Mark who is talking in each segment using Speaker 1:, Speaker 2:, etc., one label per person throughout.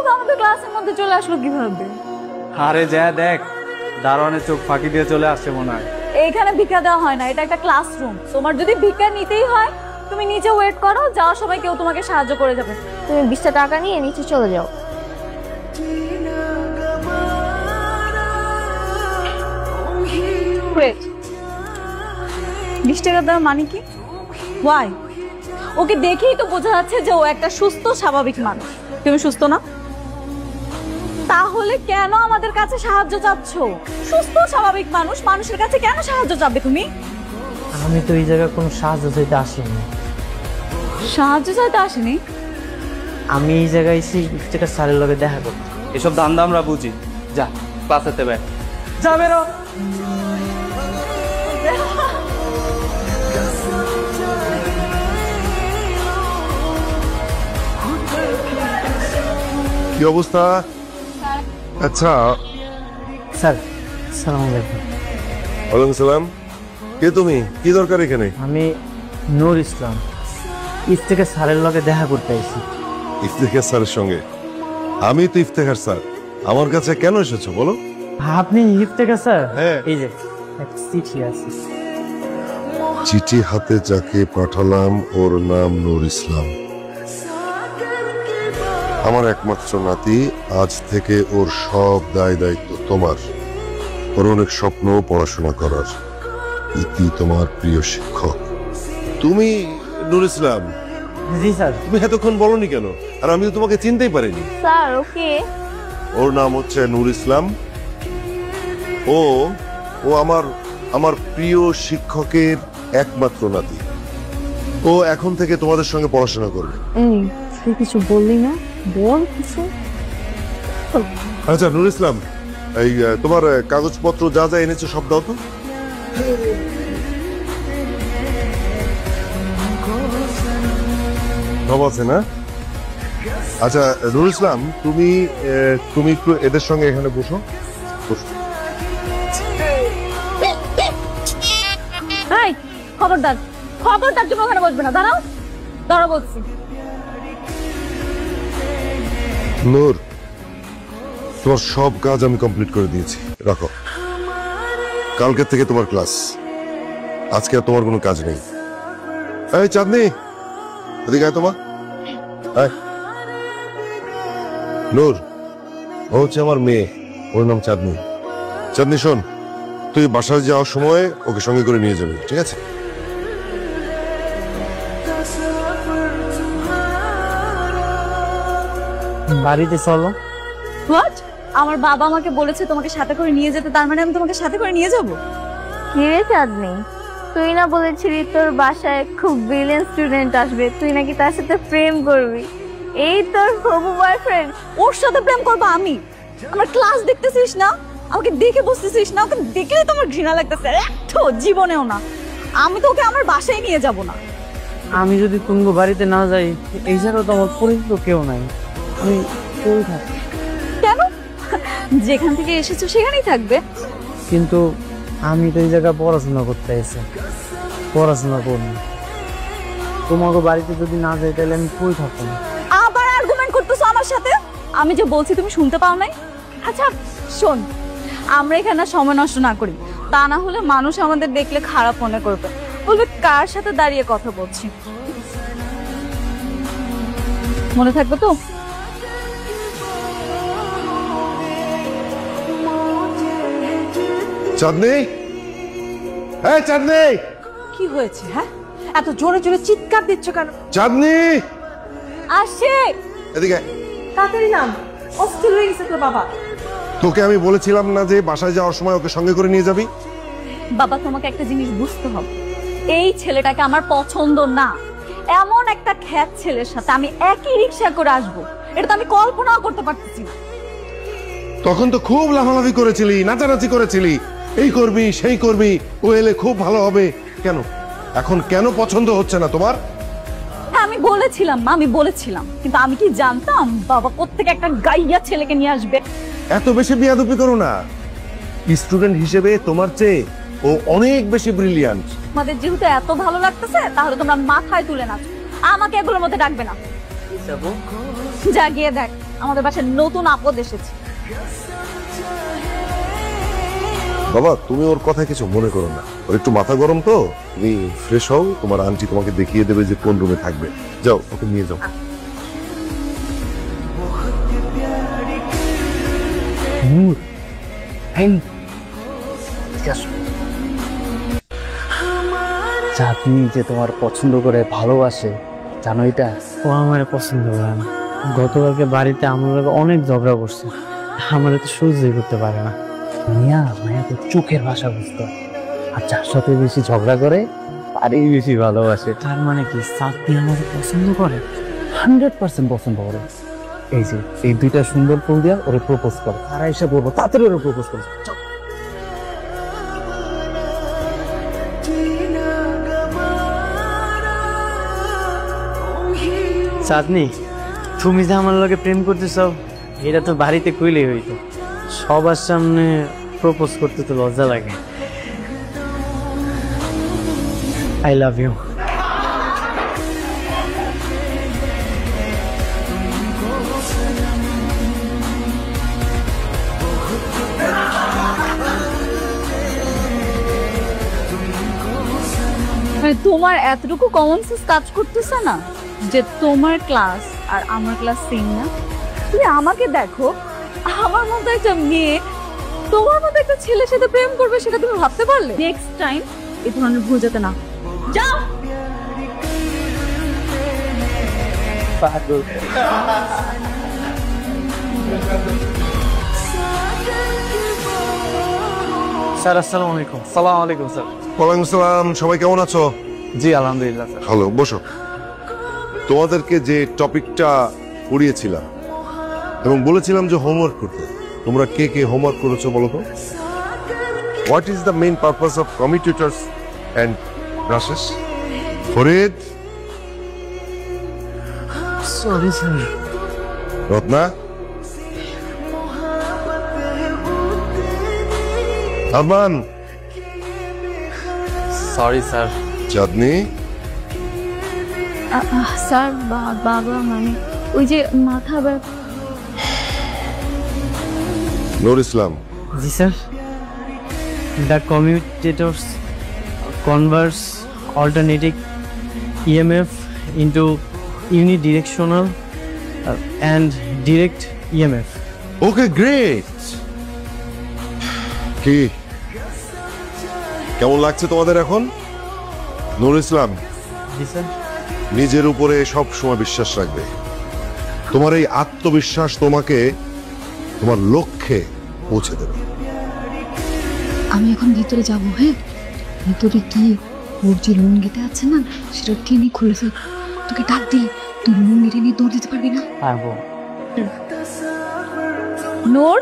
Speaker 1: বন্ধু আমাদের ক্লাসের মধ্যে চলে আসলো কিভাবে?
Speaker 2: আরে যা দেখ, দারোয়ানের চোখ ফাঁকি দিয়ে চলে আসছে মনে হয়।
Speaker 1: এইখানে ভিক্ষা দেওয়া হয় না, এটা একটা ক্লাসরুম। তোমার যদি ভিক্ষা নিতেই হয় তুমি নিচে ওয়েট করো, যাওয়ার সময় কেউ তোমাকে সাহায্য করে যাবে।
Speaker 3: তুমি 20টা টাকা নিয়ে নিচে চলে যাও।
Speaker 1: গ্রেট। 20 টাকা দেওয়ার মানে কি? ওয়াই? ওকে দেখেই তো বোঝা যাচ্ছে যে ও একটা সুস্থ স্বাভাবিক মানুষ। তুমি সুস্থ না? তাহলে কেন আমাদের কাছে সাহায্য চাচ্ছ? সুস্থ স্বাভাবিক মানুষ, মানুষের কাছে কেন সাহায্য চাবে তুমি?
Speaker 4: আমি তো এই জায়গায় কোনো সাহায্য চাইতে আসিনি।
Speaker 1: সাহায্য চাইতে আসেনি?
Speaker 4: আমি এই জায়গায় এসে ইফতেখার স্যারের লগে দেখা করতে।
Speaker 2: এসব ধান্দা আমরা বুঝি। যা ক্লাসেতে বে, যা বেরো।
Speaker 5: কি অবস্থা? আচ্ছা,
Speaker 4: স্যার আসসালামু আলাইকুম।
Speaker 5: ওয়ালাইকুম সালাম। কে তুমি? কি দরকার এখানে?
Speaker 4: আমি নূর ইসলাম, ইফতেখার স্যারের লগে দেখা করতে আইছি।
Speaker 5: ইফতেখার স্যারের সঙ্গে? আমি তো ইফতেখার স্যার, আমার কাছে কেন এসেছো বলো?
Speaker 4: আপনি ইফতেখার স্যার?
Speaker 5: হ্যাঁ।
Speaker 4: এই যে একটা চিঠি আছে।
Speaker 5: চিঠি হাতে যাকে পাঠালাম ওর নাম নূর ইসলাম। আমার একমাত্র নাতি, আজ থেকে ওর সব দায় দায়িত্ব তোমার। ওর অনেক স্বপ্ন পড়াশোনা করার। ইতি তোমার প্রিয় শিক্ষক। তুমি নূর ইসলাম?
Speaker 4: জি স্যার।
Speaker 5: তুমি এতক্ষণ বলনি কেন? আর আমি তো তোমাকে চিনতেই পারিনি।
Speaker 3: Sir okay.
Speaker 5: ওর নাম হচ্ছে নূর ইসলাম। ও ও আমার আমার প্রিয় শিক্ষকের একমাত্র নাতি। ও এখন থেকে তোমাদের সঙ্গে পড়াশোনা করবে।
Speaker 3: তুই কিছু বললি না? বল কিছু।
Speaker 5: আচ্ছা নূর ইসলাম, এই তোমার কাগজপত্র যা যা এনেছো সব দাও তো। সব আছে না? আচ্ছা নূর ইসলাম, তুমি তুমি একটু এদের সঙ্গে এখানে বসো।
Speaker 1: এই খবরদার, খবরদার, তুমি ওখানে বসবে না। দাঁড়াও, দাঁড়াও বলছি।
Speaker 5: নূর, তোমার সব কাজ আমি কমপ্লিট করে দিয়েছি, রাখো। কালকে থেকে তোমার ক্লাস, আজকে আর তোমার কোনো কাজ নেই। এই চাঁদনি, এদিকে আয় তোমার। নূর, ও হচ্ছে আমার মেয়ে, ওর নাম চাঁদনি। চাঁদনি শোন, তুই বাসায় যাওয়ার সময় ওকে সঙ্গে করে নিয়ে যাবি, ঠিক আছে?
Speaker 4: বাড়িতে চলো।
Speaker 1: হোয়াট? আমার বাবা আমাকে বলেছে তোমাকে সাথে করে নিয়ে যেতে, তার মানে আমি তোমাকে সাথে করে নিয়ে যাব?
Speaker 3: কিরে চাঁদনি, তুই না বলেছিলি তোর বাসায় খুব ব্রিলিয়েন্ট স্টুডেন্ট আসবে, তুই নাকি তার সাথে প্রেম করবি? এই তোর হবু বয়ফ্রেন্ড?
Speaker 1: ওর সাথে প্রেম করবো আমি? আমার ক্লাস দেখতেছিস না? আমাকে দেখে বসতেছিস না? ওকে দেখলে তো আমার ঘৃণা লাগতেছে। একটু জীবনেও না। আমি তো ওকে আমার বাসায় নিয়ে যাব না।
Speaker 4: আমি যদি তুঙ্গ বাড়িতে না যাই, এই জায়গায় তো আমার পরিচিত কেউ নাই। আমি কই থাকি?
Speaker 1: কেন? যেখান থেকে এসেছো সেখানেই থাকবে।
Speaker 4: কিন্তু আমি তো এই জায়গায় পড়াশোনা করতে এসে পড়াশোনা করবো। তোমাকে বাড়িতে যদি না যাই তাহলে আমি কই থাকবো না।
Speaker 1: আবার আর্গুমেন্ট করতেছো আমার সাথে? আমি যে বলছি তুমি শুনতে পাও নাই? আচ্ছা শোন, আমরা এখানে সময় নষ্ট না করি, তা না হলে মানুষ আমাদের দেখলে খারাপ মনে করবে, বলবে কার সাথে দাঁড়িয়ে কথা বলছি। মনে থাকবে তো?
Speaker 5: চাঁদনি, এই চাঁদনি,
Speaker 1: কি হয়েছে? হ্যাঁ, এত জোরে জোরে চিৎকার দিচ্ছ কেন?
Speaker 5: চাঁদনি
Speaker 1: আসে
Speaker 5: এদিকে।
Speaker 1: তাড়াতাড়ি নাম, অস্থির হয়ে গেছে তোর বাবা।
Speaker 5: তোকে আমি বলেছিলাম না যে বাসায় যাওয়ার সময় ওকে সঙ্গে করে নিয়ে যাবি?
Speaker 1: বাবা তোমাকে একটা জিনিস বুঝতে হবে, এই ছেলেটাকে আমার পছন্দ না। এমন একটা খ্যাত ছেলের সাথে আমি একই রিক্সা করে আসবো, এটা তো আমি কল্পনাও করতে পারতেছি না।
Speaker 5: তখন তো খুব লাফালাফি করেছিলি, নাচানাচি করেছিলি, এই করবি সেই করবি, ও এলে খুব ভালো হবে। কেন এখন কেন পছন্দ হচ্ছে না তোমার?
Speaker 1: হ্যাঁ আমি বলেছিলাম মা, আমি বলেছিলাম, কিন্তু আমি কি জানতাম বাবা কোত্থেকে একটা গাইয়া ছেলেকে নিয়ে আসবে।
Speaker 5: এত বেশি বিয়াদুপি করো না। স্টুডেন্ট হিসেবে তোমার চেয়ে ও অনেক বেশি ব্রিলিয়ান্ট।
Speaker 1: তোমাদের যেহেতু এত ভালো লাগতেছে তাহলে তোমরা মাথায় তুলে নাচো, আমাকে এগুলোর মধ্যে ডাকবে না। যা গিয়ে দেখ আমাদের বাসায় নতুন আপদ এসেছে।
Speaker 5: বাবা তুমি ওর কথায় কিছু মনে করো না, ওর একটু মাথা গরম তো। তুমি ফ্রেশ হও, তোমার আন্টি তোমাকে দেখিয়ে দেবে যে কোন রুমে থাকবে। যাও ওকে নিয়ে যাও।
Speaker 4: চাঁদনি যে তোমার পছন্দ করে ভালোবাসে, জানো এটা? ও আমার পছন্দ করে না। গতকালকে বাড়িতে আমার লোক অনেক ঝগড়া করছে, আমার তো সহ্যই করতে পারে না। মায়া তো চোখের ভাষা বুঝতো, আর যার সাথে বেশি ঝগড়া করে তারই বেশি ভালোবাসে। তার মানে কি চাঁদনি আমাকে পছন্দ করে? 100% পছন্দ করে। এই যে এই দুইটা সুন্দর ফুল দিয়া ওরে প্রপোজ করো, তারা এসে বলবো তাড়াতাড়ি ওরে প্রপোজ করো। চাঁদনি, তুমি যে আমার লগে প্রেম করতেছ এটা তো বাড়িতে কইলেই হইতো, সবার সামনে প্রপোজ করতে তো লজ্জা লাগে। I love you.
Speaker 1: তোমার এতটুকু কমন সেন্স কাজ করতেছে না যে তোমার ক্লাস আর আমার ক্লাস সেম না? তুমি আমাকে দেখো, আমার মতো একটা মেয়ে তোমার মতো একটা ছেলের সাথে প্রেম করবে, সেটা তুমি ভাবতে পারলে? নেক্সট টাইম এই ধরনের ভুল যাতে না। যাও।
Speaker 4: স্যার আসসালামু আলাইকুম।
Speaker 2: সালাম আলাইকুম স্যার।
Speaker 5: ওয়ালাইকুম আসসালাম। সবাই কেমন আছো?
Speaker 2: জি আলহামদুলিল্লাহ স্যার।
Speaker 5: ভালো, বসো। তোমাদেরকে যে টপিকটা পড়িয়েছিলাম এবং বলেছিলাম যে হোমওয়ার্ক করতে, তোমরা কে কে হোমওয়ার্ক করেছো বলো তো? What is the main purpose of commutators and brushes? Farid,
Speaker 4: sorry sir.
Speaker 5: Ratna, Arman,
Speaker 2: sorry sir.
Speaker 5: Chandni,
Speaker 3: sir বাবা মানে ওই যে মাথা ব্যথা।
Speaker 5: নূর ইসলাম।
Speaker 4: জি sir. The commuters converts alternating EMF into unidirectional and direct EMF.
Speaker 5: Okay, great. কি কেমন লাগছে তোমাদের এখন? নূর ইসলাম,
Speaker 4: জি স্যার।
Speaker 5: নিজের উপরে সব সময় বিশ্বাস রাখবে। তোমার এই আত্মবিশ্বাস তোমাকে তোমার লক্ষ্যে পৌঁছে দেবে।
Speaker 6: আমি এখন ভিতরে যাব। হ্যাঁ, ভিতরে গিয়ে ওর যে লুঙ্গিতে আছে না, সেটা টেনে খুলে ফেল। তোকে ডাক দিই, তুই লুঙ্গিটা নিয়ে দৌড় দিতে পারবি না?
Speaker 4: পারবো।
Speaker 1: নূর,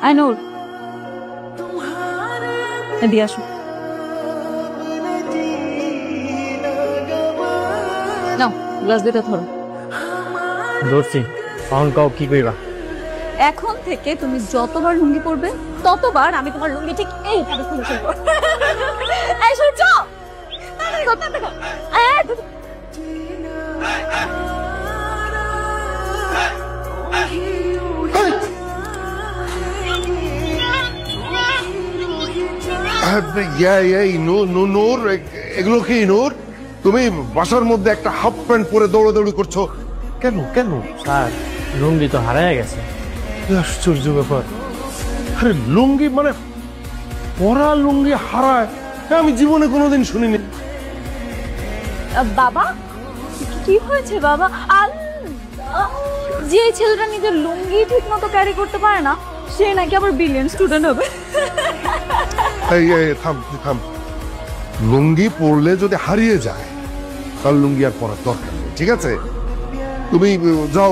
Speaker 1: আই নূর, এদিকে আসো। নাও গ্লাস দুটো ধরো।
Speaker 4: ধরছি। এখন কাউ কি কইবা?
Speaker 1: এখন থেকে তুমি যতবার লুঙ্গি পরবে ততবার আমি তোমার লুঙ্গি ঠিক এইভাবে খুলে ফেলবো। এই সূর্য, তাড়াতাড়ি কর, তাড়াতাড়ি কর।
Speaker 5: নূর, এগুলো কি নূর? তুমি বাসার মধ্যে একটা হাফ প্যান্ট পরে দৌড়াদৌড়ি করছো কেন? কেন?
Speaker 4: স্যার, লুঙ্গি তো হারায় গেছে।
Speaker 5: কি আশ্চর্য ব্যাপার! আরে লুঙ্গি মানে পরা লুঙ্গি হারায়, আমি জীবনে কোনোদিন শুনিনি।
Speaker 1: বাবা, কি হয়েছে বাবা? যে ছেলেটা নিজের লুঙ্গি ঠিক মতো ক্যারি করতে পারে না, সে নাকি আবার ব্রিলিয়ান্ট স্টুডেন্ট হবে।
Speaker 5: এই থাম থাম। লুঙ্গি পরলে যদি হারিয়ে যায় তার লুঙ্গি আর পরার দরকার নেই, ঠিক আছে? তুমি যাও,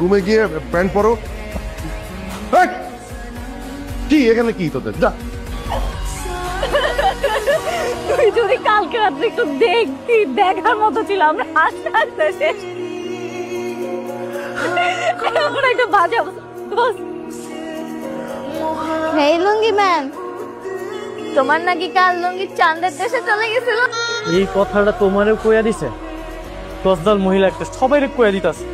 Speaker 5: রুমে গিয়ে প্যান্ট পরো। কি এখানে কি তোদের? যা।
Speaker 1: তুই যদি কালকে রাত্রে একটু দেখতি, দেখার মতো ছিল। আমরা হাসতে হাসতে শেষ। এমন একটা বাজে অবস্থা।
Speaker 3: হেই লুঙ্গি ম্যান, তোমার নাকি কাল লুঙ্গি চাঁদের দেশে চলে গেছিল?
Speaker 4: এই কথাটা তোমারও কইয়া দিছে? 10 দল মহিলা একটা সবাইরে কইয়া দিতাছে।